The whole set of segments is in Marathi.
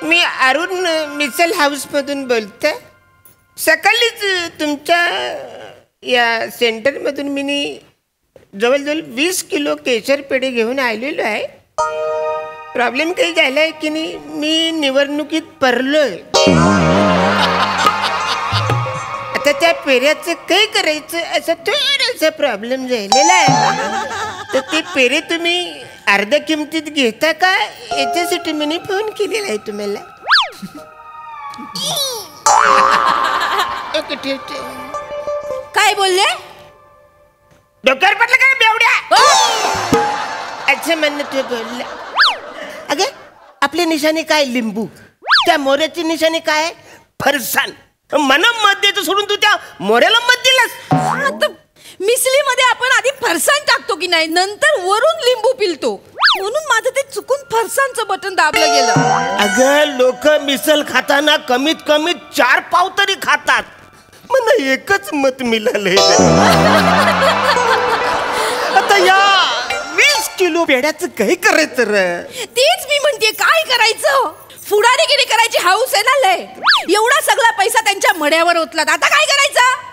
मी अरुण मिसल हाऊस मधून बोलते. सकाळीच तुमच्या या सेंटरमधून मी जवळजवळ 20 किलो केशर पेढे घेऊन आलेलो आहे. प्रॉब्लेम काही झालाय की नाही, मी निवडणुकीत पडलोय. आता त्या पेढ्याचं काही करायचं असं थोडासा प्रॉब्लेम झालेला आहे. तर ते पेढे तुम्ही अर्ध्या किमतीत घेता का, याच्यासाठी मी फोन केलेला आहे तुम्हाला. काय बोलले? डोक्यावर पडलं काय बेवड्या? अच्छा म्हणणं तू बोलला. अगे आपली निशाणी काय? लिंबू. त्या मोऱ्याची निशाणी काय? फरसाण. मला मत देतो सोडून तू त्या मोऱ्याला मत दिलास. मिसळीमध्ये आपण आधी फरसाण टाकतो की नाही, नंतर वरून लिंबू पिलतो, म्हणून माझं ते चुकून फरसाणचं बटन दाबलं गेलं. अगं लोक मिसल खाताना कमीत कमी 4 पाव तरी खातात. मला एकच मत मिळालंय. आता या 20 किलो पेढ्याचं काही करायचं रे? तेच मी म्हणते, काय करायचं? फुडारीगिरी करायची हाऊस आहे ना लय. एवढा सगळा पैसा त्यांच्या मड्यावर ओतलात, आता काय करायचं?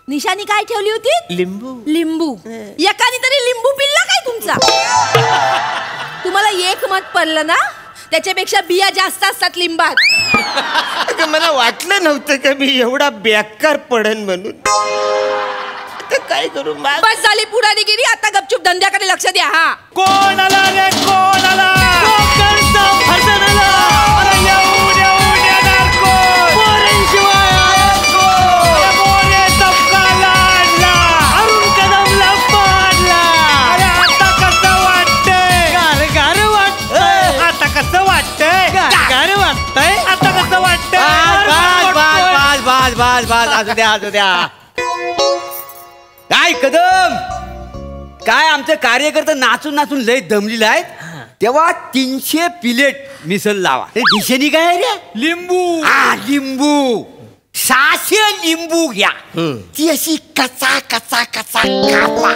निशाणी काय ठेवली होती? लिंबू. लिंबू. एकाने तरी लिंबू पिल्ला काय तुमचा? तुम्हाला एक मत पडलं ना, त्याच्यापेक्षा बिया जास्त असतात लिंबात. मला वाटलं नव्हतं का मी एवढा बेकार पडन म्हणून. काय करू? बस झाली पुढारीगिरी, आता गपचूप धंद्याकडे लक्ष द्या. हा कोण आला रे? कोण आला? काय कदम, काय आमचे कार्यकर्ते नाचून नाचून लय दमलेले आहेत. तेव्हा 300 प्लेट मिसल लावा. दिशेनी काय रे? लिंबू. लिंबू 600 लिंबू घ्या. ती अशी कचा कचा कचा कापा.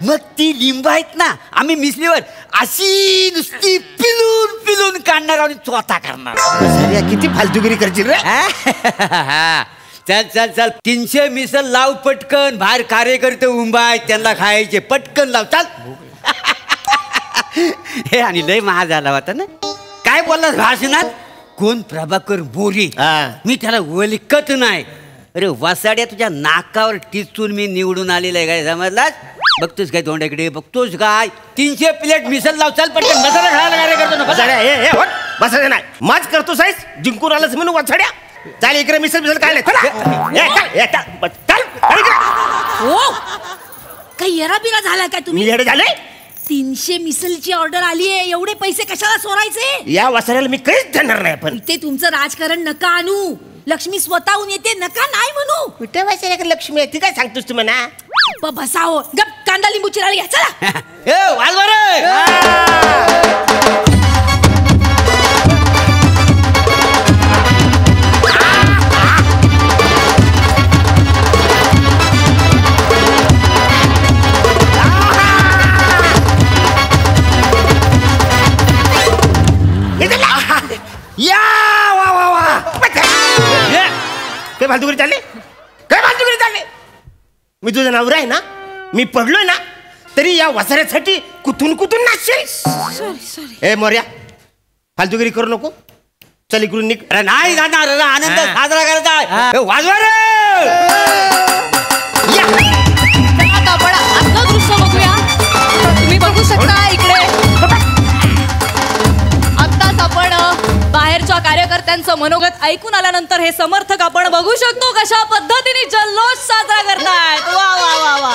मग ती लिंबू आहेत ना, आम्ही मिसलीवर अशी नुसती पिलून पिलून काढणार आणि चोथा करणार. किती फालतूगिरी करशील रे? चल चल चल, 300 मिसल लाव पटकन. बाहेर कार्यकर्ते उंबाय, त्यांना खायचे. पटकन लाव चल. हे आणि लय महाग झाला होता ना. काय बोलला भाषणात? कोण? प्रभाकर मोरे. मी त्याला ओळखत नाही. अरे वसाड्या, तुझ्या नाकावर टिचून मी निवडून आलेला आहे. काय समजलास? बघतोस काय तोंडाकडे? बघतोस काय? 300 प्लेट मिसल लाव चल पटकन. बसायला खायला कार्यकर्ते ना. बसायचं नाही. माझ करतो साईज. जिंकून आलास म्हणून वसाड्या. चाल इकडे मिसल मिसल काय नाही. काही येरा बिरा झाला काय तुम्ही? येडे झाले? 300 मिसलची ऑर्डर आली आहे, एवढे पैसे कशाला सोडायचे? या वसाड्याला मी काहीच देणार नाही. पण इथे तुमचं राजकारण नका आणू. लक्ष्मी स्वतःहून येते, नका नाही म्हणू. कुठे वसाड्याकडे लक्ष्मी येते? काय सांगतोस तू म्हणा? बसाओ गप. कांदा लिंबू चिरायला घ्या चला. या वा वा वा. काय फालतूगिरी चालले? काय फालतूगिरी चालले? मी तुझा नवरा आहे ना, मी पडलोय ना, तरी या वसाऱ्यासाठी कुठून कुठून नाचशील. सॉरी. ए मोर्या, फालतूगिरी करू नको. चल इकडून निघ. अरे नाही जाणार. आनंद साजरा करायचा. वाजवा रे. आपण आजचं दृश्य बघूया. तुम्ही बघू शकता इकडे. आत्ताच आपण बाहेरच्या कार्यकर्त्यांचं मनोगत ऐकून आल्यानंतर हे समर्थक आपण बघू शकतो कशा पद्धतीने जल्लोष साजरा करतायत. वा वा वा वा.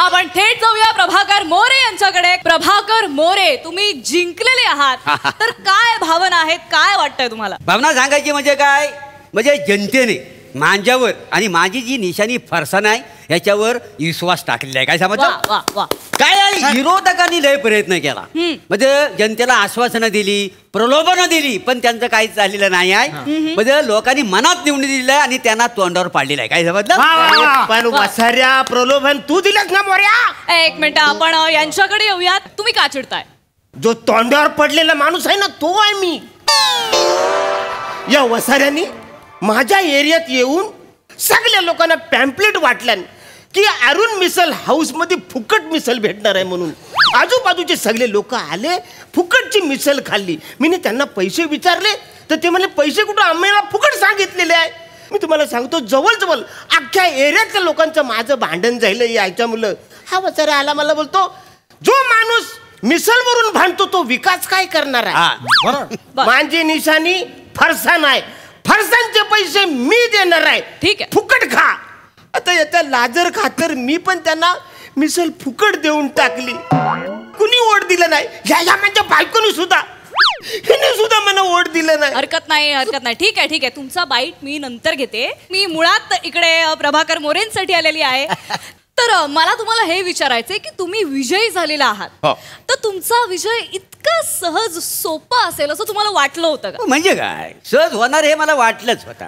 आपण थेट जाऊया प्रभाकर मोरे यांच्याकडे. प्रभाकर मोरे, तुम्ही जिंकलेले आहात, तर काय भावना आहेत? काय वाटतंय तुम्हाला? भावना सांगायची म्हणजे काय? म्हणजे जनतेने माझ्यावर आणि माझी जी निशाणी फरसाण आहे याच्यावर विश्वास टाकलेला आहे. काय समजलं? काय आहे, विरोधकांनी लय प्रयत्न केला. म्हणजे जनतेला आश्वासनं दिली, प्रलोभनं दिली, पण त्यांचं काहीच झालेलं नाही आहे. म्हणजे लोकांनी मनात निवडून दिलेलं आहे आणि त्यांना तोंडावर पाडलेलं आहे. काय समजलं? पण वसाऱ्या प्रलोभन तू दिलंस ना मोर्या. एक मिनिट, आपण यांच्याकडे येऊयात. तुम्ही का चिडताय? जो तोंडावर पडलेला माणूस आहे ना, तो आहे मी. या वसाऱ्यांनी माझ्या एरियात येऊन सगळ्या लोकांना पॅम्पलेट वाटल्यान की अरुण मिसल हाऊस मध्ये फुकट मिसल भेटणार आहे म्हणून. आजूबाजूचे सगळे लोक आले, फुकटची मिसल खाल्ली. मी त्यांना पैसे विचारले तर ते म्हणले पैसे कुठं, आम्हाला फुकट सांगितलेले आहे. मी तुम्हाला सांगतो जवळ अख्ख्या एरियातल्या लोकांचं माझं भांडण झालं याच्यामुळं. हा वसारा आला, मला बोलतो जो माणूस मिसलवरून भांडतो तो विकास काय करणार आहे. माझी निशाणी फरसाण आहे, फरसाणचे पैसे मी देणार आहे. ठीक आहे, फुकट खा. आता याचा लाजर खातर मी पण त्यांना मिसल फुकट देऊन टाकली. कुणी ओढ दिलं नाही. या माझ्या बायकोनी सुद्धा, हिने सुद्धा मला ओढ दिलं नाही. हरकत नाही. ठीक आहे. तुमचा बाईट मी नंतर घेते. मी मुळात इकडे प्रभाकर मोरेंसाठी आलेली आहे. तर मला तुम्हाला हे विचारायचंय की तुम्ही विजयी झालेला आहात, तर तुमचा विजय इतका सहज सोपा असेल असं तुम्हाला वाटलं होतं का? म्हणजे काय सहज होणार हे मला वाटलंच होता.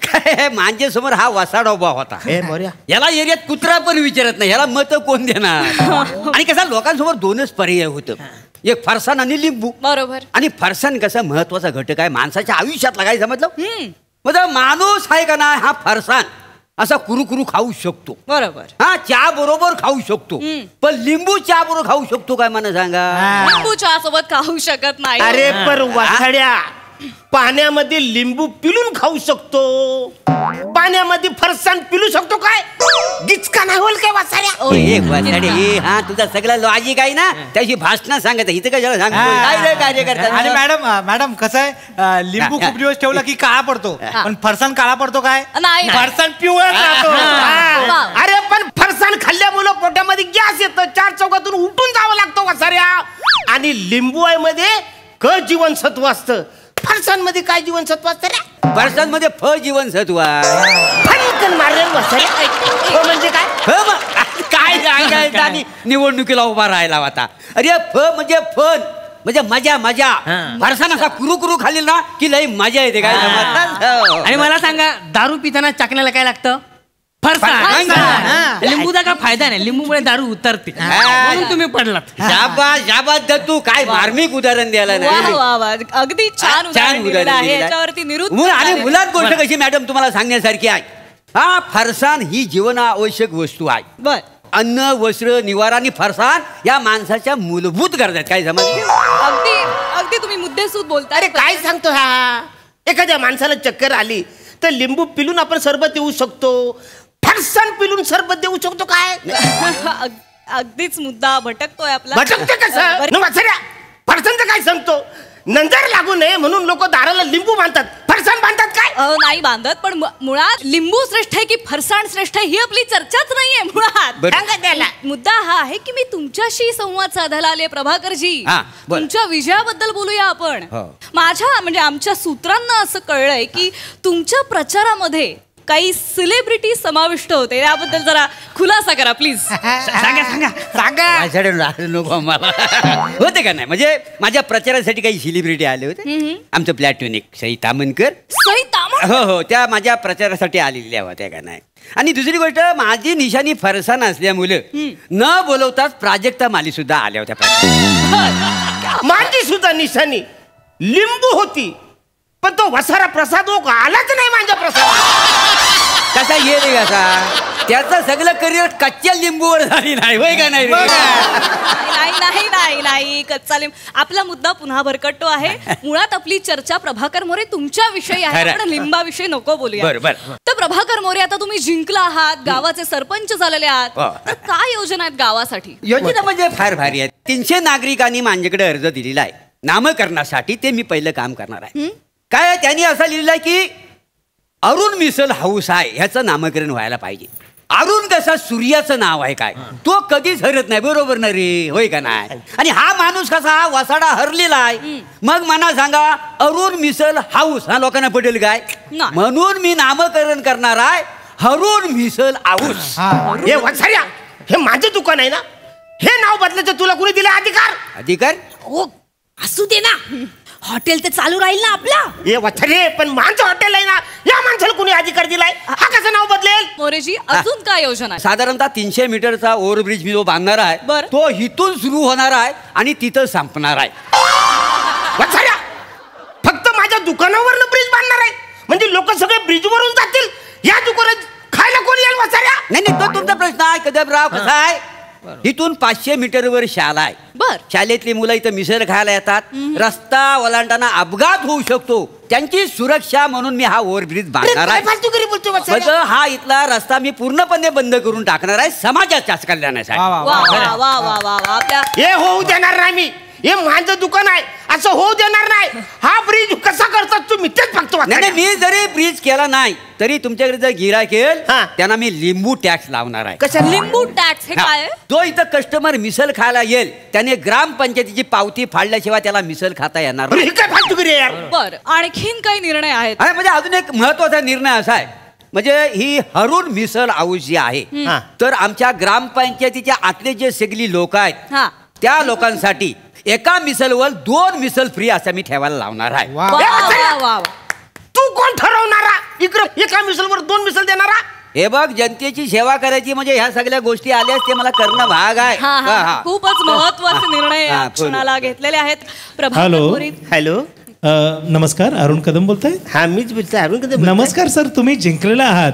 काय माझ्यासमोर हा वसाडा उभा होता. याला एरियात कुत्रा पण विचारत नाही, याला मत कोण देणार. आणि कसा लोकांसमोर दोनच पर्याय होतं, एक फरसाण आणि लिंबू. बरोबर. आणि फरसाण कसा महत्वाचा घटक आहे माणसाच्या आयुष्यात लागायचं. समजलं माणूस आहे का नाही हा फरसाण असा कुरुकुरु खाऊ शकतो. बरोबर. हा चहा बरोबर खाऊ शकतो, पण लिंबू चहा बरोबर खाऊ शकतो काय मला सांगा. लिंबू चहा सोबत खाऊ शकत नाही. अरे पर वासाड्या, पाण्यामध्ये लिंबू पिलून खाऊ शकतो, पाण्यामध्ये फरसाण पिलू शकतो काय? गिचका नाही होईल काय वासाड्या? हा तुझा सगळा लॉजिक आहे ना, त्याची भाषण सांगत इथं कशाला सांगतो कार्य करतात. आणि मॅडम कसं आहे, लिंबू खूप दिवस ठेवला की काळा पडतो, पण फरसाण काळा पडतो काय? नाही. फरसाण पिवळा राहतो. अरे पण फरसाण खाल्ल्यामुळे पोटामध्ये गॅस येतं, 4 चौकातून उठून जावं लागतं वासाऱ्या. आणि लिंबू आहे मध्ये क जीवनसत्व असतं, फरसाण मध्ये काय जीवनसत्व असतं रे? फरसाण मध्ये फ जीवनसत्व आहे. मारेल वासाऱ्या म्हणजे काय? काय सांगायचं. आणि निवडणुकीला उभा राहायला होता. अरे फ म्हणजे फन म्हणजे मजा. फरसाण असा कुरुकुरु खाली ना की लई मजा येते. काय आणि मला सांगा, दारू पिताना चाकण्याला काय लागतं? फरसाण. लिंबूचा काय फायदा नाही, लिंबूमुळे दारू उतरते, म्हणून तुम्ही पडलात. शाबास दत्तू, काय मार्मिक उदाहरण द्यायला नाही. वा. अगदी छान उदाहरण आहे. याच्यावरती निरुत्तर. आणि मुलात गोष्ट कशी मॅडम तुम्हाला सांगण्यासारखी आहे. हा फरसाण ही जीवनावश्यक वस्तू आहे. बर. अन्न, वस्त्र, निवारा आणि फरसाण या माणसाच्या मूलभूत गरजा आहेत. काय समजलं? अगदी तुम्ही मुद्देसूद बोलता. अरे काय सांगतो हा? एखाद्या माणसाला चक्कर आली तर लिंबू पिलून आपण सरबत देऊ शकतो, फरसाण पिलून सरबत देऊ शकतो काय? अगदीच मुद्दा भटकतोय आपला. भटकते कसं? फरसाणचं काय सांगतो? नंतर लागू नये म्हणून लोक दाराला लिंबू बांधतात, फरसाण बांधतात काय? नाही बांधत, पण मुळात लिंबू श्रेष्ठ आहे की फरसाण श्रेष्ठ आहे ही आपली चर्चाच नाहीये. मुळात सांगा त्याला. मुद्दा हा आहे की मी तुमच्याशी संवाद साधायला आले प्रभाकरजी. बरं. तुमच्या विजयाबद्दल बोलूया आपण. माझ्या म्हणजे आमच्या सूत्रांना असं कळलंय की तुमच्या प्रचारामध्ये काही सेलिब्रिटी समाविष्ट होते. याबद्दल जरा खुलासा करा प्लीज. सांगा नको मला. होते का नाही, म्हणजे माझ्या प्रचारासाठी काही सेलिब्रिटी आले होते. आमचं प्लॅटॉनिक सई तामणकर. हो, त्या माझ्या प्रचारासाठी आलेल्या होत्या का नाही. आणि दुसरी गोष्ट, माझी निशाणी फरसाण असल्यामुळे न बोलवताच प्राजक्ता माली सुद्धा आल्या होत्या. माझी सुद्धा निशाणी लिंबू होती, पण तो वसारा प्रसाद आलाच नाही माझ्या प्रसाद. कसा ये रे कसा, त्याचं सगळं करिअर कच्च्या लिंबूवर झाली नाही, होय का नाही? नाही कच्चा लिंबू. आपला मुद्दा पुन्हा भरकटतो आहे. मुळात आपली चर्चा प्रभाकर मोरे तुमच्या विषयी आहे, आपण लिंबाविषयी नको बोलूया. बरोबर. तर प्रभाकर मोरे, आता तुम्ही जिंकला आहात, गावाचे सरपंच झालेले आहात, तर काय योजना आहेत गावासाठी? योजना म्हणजे फार भारी आहेत. 300 नागरिकांनी माझ्याकडे अर्ज दिलेला आहे नामकरणासाठी. ते मी पहिलं काम करणार आहे. काय त्यांनी असं लिहिलं आहे की अरुण मिसल हाऊस आहे, ह्याचं नामकरण व्हायला पाहिजे. अरुण कसा सूर्याचं नाव आहे, काय तो कधीच हरत नाही, बरोबर ना रे, होय का नाही? आणि हा माणूस कसा हा वसाडा हरलेला आहे. मग मला सांगा, अरुण मिसल हाऊस हा लोकांना पटेल काय? म्हणून मी नामकरण करणार आहे अरुण मिसल हाऊस. हे वसाऱ्या, हे माझं दुकान आहे ना, हे नाव बदलायचं तुला कुणी दिला अधिकार? असू दे ना, हॉटेल तर चालू राहील ना आपला. हे वथरे, पण माझं हॉटेल आहे ना, या माणसाला कुणी अधिकार दिलाय? हा कसं नाव बदलेल? मोरेजी, अजून काय योजना आहे? साधारणतः 300 मीटरचा ओव्हरब्रिज मी जो बांधणार आहे, तो इथून सुरू होणार आहे आणि तिथं संपणार आहे. वथऱ्या, फक्त माझ्या दुकानावर ब्रिज बांधणार कदमराव कसा आहे, इथून 500 मीटरवर शाळा आहे. बर. शाळेतली मुलं इथं मिसळ खायला येतात. रस्ता ओलांडताना अपघात होऊ शकतो, त्यांची सुरक्षा म्हणून मी हा ओव्हरब्रिज बांधणार आहे. फालतूगिरी बोलतो मग हा इथला रस्ता मी पूर्णपणे बंद करून टाकणार आहे समाजाच्या कल्याणासाठी. वा वा वा वा वा वा. आपल्या हे होऊ देणार नाही मी. हे माझं दुकान आहे, असं होऊ देणार नाही. हा ब्रिज कसा करतात तुम्ही तेच बघतो. नाही, मी जरी ब्रिज केला नाही तरी तुमच्याकडे जर गिरायक येईल हा. त्यांना मी लिंबू टॅक्स लावणार आहे. कशा लिंबू टॅक्स हे काय आहे? जो इथं कस्टमर मिसल खायला येईल त्याने ग्रामपंचायतीची पावती फाडल्याशिवाय त्याला मिसल खाता येणार नाही. हे काय फालतूगिरी आहे यार. बर. आणखीन काही निर्णय आहेत? आणि म्हणजे अजून एक महत्वाचा निर्णय असा आहे, म्हणजे ही हरून मिसल हाऊस जी आहे हा. तर आमच्या ग्रामपंचायतीच्या आतले जे सगळी लोक आहेत हा. त्या लोकांसाठी एका मिसलवर 2 मिसल फ्री असं मी ठेवायला लावणार आहे. वा वा वा. तू कोण ठरवणारा इकडं एका मिसलवर 2 मिसल देणारा? हे बघ, जनतेची सेवा करायची म्हणजे ह्या सगळ्या गोष्टी आल्यास ते मला करणं भाग आहे. हा हा. हा. खूपच महत्वाचे निर्णय या हा, क्षणाला घेतलेले आहेत. प्रभाकर हॅलो. पुरी. हॅलो. नमस्कार, अरुण कदम बोलताय. हा मीच बोलतोय. अरुण कदम बोलतोय. नमस्कार सर, तुम्ही जिंकलेला आहात.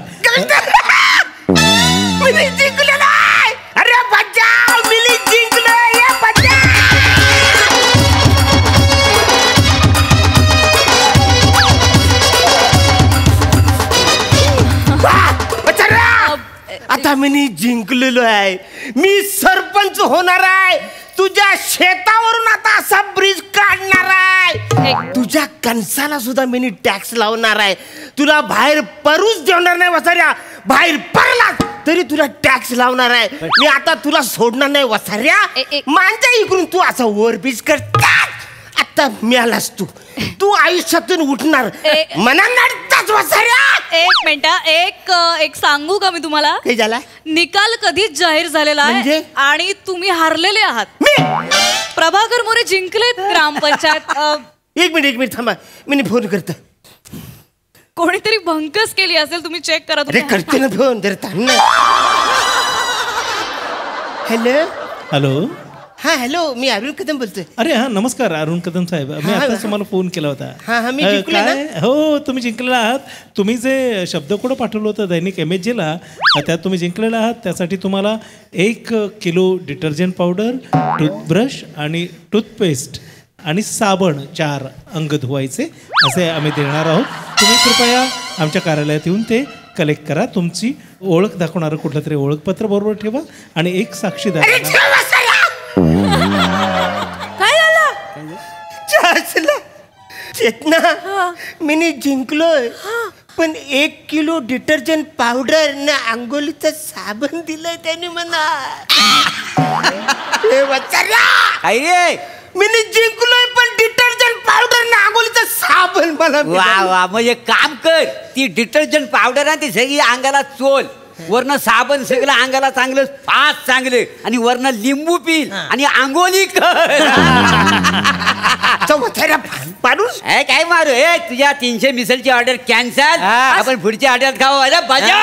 मी जिंकलेला आहे. अरे बच्चा मी जिंकलोय. ये बच्चा. आता मी जिंकलेलो आहे. मी सरपंच होणार आहे. तुझ्या शेतावरून आता असा ब्रिज काढणार आहे. तुझ्या कणसाला सुद्धा मी टॅक्स लावणार आहे. तुला बाहेर परूच देणार नाही वसाऱ्या. बाहेर पडला तरी तुला टॅक्स लावणार आहे. मी आता तुला सोडणार नाही वसाऱ्या. मांजा इकडून तू असा ओव्हरब्रिज कर. आता मिळालास तू. तू आयुष्यातून उठणार मना नडताच वसाऱ्या. एक मिनिट. एक सांगू का मी तुम्हाला? काय झाला? निकाल कधीच जाहीर झालेला म्हणजे? आहे आणि तुम्ही हारलेले आहात. मी प्रभाकर मोरे जिंकलेत ग्रामपंचायत. एक मिनिट थांबा. मी फोन करतो. कोणीतरी भंकस केली असेल, तुम्ही चेक करा. अरे करते ना फोन. जर थांब ना. हॅलो. हॅलो. हा हॅलो, मी अरुण कदम बोलतोय. अरे हा, नमस्कार अरुण कदम साहेब. मी हा, आताच तुम्हाला फोन केला होता. हा, मी जिंकले ना? काय? हो, तुम्ही जिंकलेला आहात. तुम्ही जे शब्दकोड पाठवलं होतं दैनिक MSG-ला, त्यात तुम्ही जिंकलेला आहात. त्यासाठी तुम्हाला 1 किलो डिटर्जंट पावडर, टूथब्रश आणि टूथपेस्ट आणि साबण 4 अंग धुवायचे असे आम्ही देणार आहोत. तुम्ही कृपया आमच्या कार्यालयात येऊन ते कलेक्ट करा. तुमची ओळख दाखवणारं कुठलं तरी ओळखपत्र बरोबर ठेवा आणि एक साक्षीदार. काय झालं? चेतना, मी जिंकलोय. पण 1 किलो डिटर्जंट पावडर ना अंघोलीचं साबण दिलंय त्याने म्हणा. काय रे? मी जिंकलोय पण डिटर्जंट पावडर ना अंघोलीचं साबण मला. वा वा. मग एक काम कर, ती डिटर्जंट पावडर आहे ती सगळी अंगाला चोल, वरनं साबण सगळं अंगाला चांगलं फास्ट चांगलं, आणि वरनं लिंबू पील आणि आंघोळी कर. माणूस काय मारू? हे तुझ्या 300 मिसलची ऑर्डर कॅन्सल. आपण पुढची ऑर्डर खाऊ. अरे बजा.